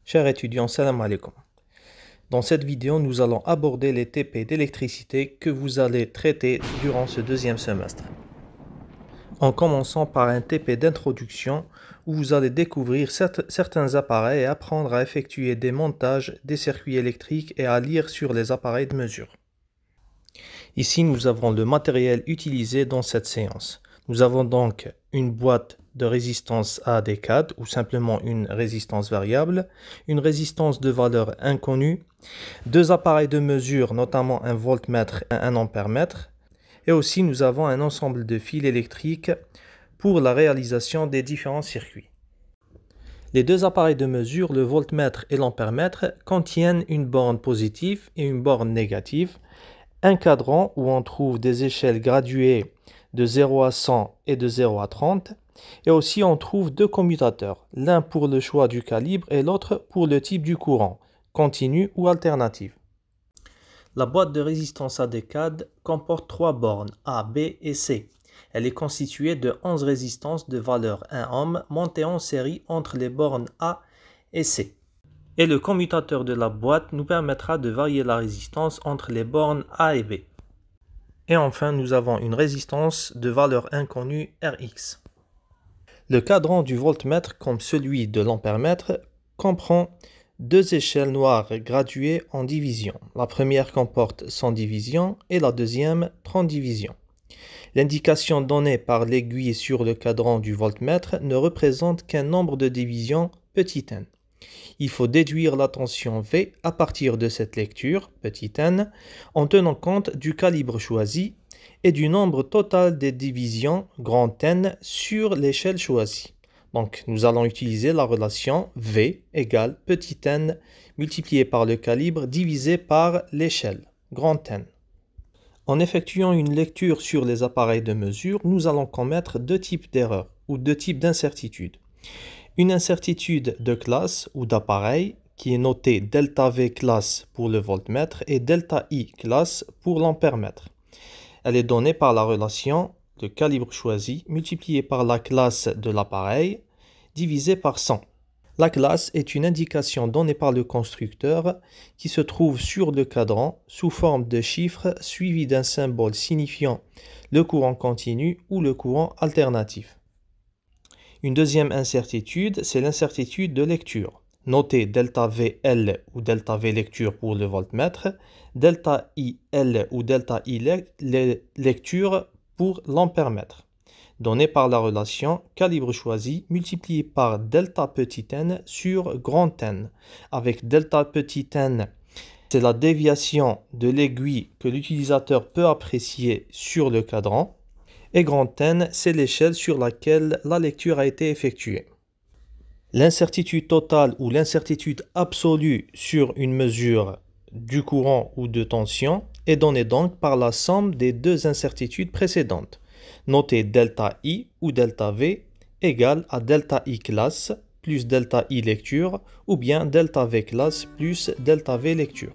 Chers étudiants, salam alaikum. Dans cette vidéo, nous allons aborder les TP d'électricité que vous allez traiter durant ce deuxième semestre. En commençant par un TP d'introduction où vous allez découvrir certains appareils et apprendre à effectuer des montages des circuits électriques et à lire sur les appareils de mesure. Ici, nous avons le matériel utilisé dans cette séance. Nous avons donc une boîte de résistance à décade ou simplement une résistance variable, une résistance de valeur inconnue, deux appareils de mesure, notamment un voltmètre et un ampèremètre, et aussi nous avons un ensemble de fils électriques pour la réalisation des différents circuits. Les deux appareils de mesure, le voltmètre et l'ampèremètre, contiennent une borne positive et une borne négative, un cadran où on trouve des échelles graduées de 0 à 100 et de 0 à 30, et aussi on trouve deux commutateurs, l'un pour le choix du calibre et l'autre pour le type du courant, continu ou alternative. La boîte de résistance à décade comporte trois bornes A, B et C. Elle est constituée de 11 résistances de valeur 1 ohm montées en série entre les bornes A et C. Et le commutateur de la boîte nous permettra de varier la résistance entre les bornes A et B. Et enfin, nous avons une résistance de valeur inconnue Rx. Le cadran du voltmètre, comme celui de l'ampèremètre, comprend deux échelles noires graduées en division. La première comporte 100 divisions et la deuxième 30 divisions. L'indication donnée par l'aiguille sur le cadran du voltmètre ne représente qu'un nombre de divisions petit n. Il faut déduire la tension V à partir de cette lecture, petit n, en tenant compte du calibre choisi et du nombre total des divisions, grand N, sur l'échelle choisie. Donc, nous allons utiliser la relation V égale petit n multiplié par le calibre divisé par l'échelle, grand N. En effectuant une lecture sur les appareils de mesure, nous allons commettre deux types d'erreurs ou deux types d'incertitudes. Une incertitude de classe ou d'appareil qui est notée delta V classe pour le voltmètre et delta I classe pour l'ampèremètre. Elle est donnée par la relation de calibre choisi multiplié par la classe de l'appareil divisé par 100. La classe est une indication donnée par le constructeur qui se trouve sur le cadran sous forme de chiffres suivis d'un symbole signifiant le courant continu ou le courant alternatif. Une deuxième incertitude, c'est l'incertitude de lecture. Notez delta VL ou delta V lecture pour le voltmètre, delta IL ou delta I lecture pour l'ampèremètre, donné par la relation calibre choisi multiplié par delta petit n sur grand N, avec delta petit n, c'est la déviation de l'aiguille que l'utilisateur peut apprécier sur le cadran, et grand N, c'est l'échelle sur laquelle la lecture a été effectuée. L'incertitude totale ou l'incertitude absolue sur une mesure du courant ou de tension est donnée donc par la somme des deux incertitudes précédentes. Notez delta I ou delta V égale à delta I classe plus delta I lecture ou bien delta V classe plus delta V lecture.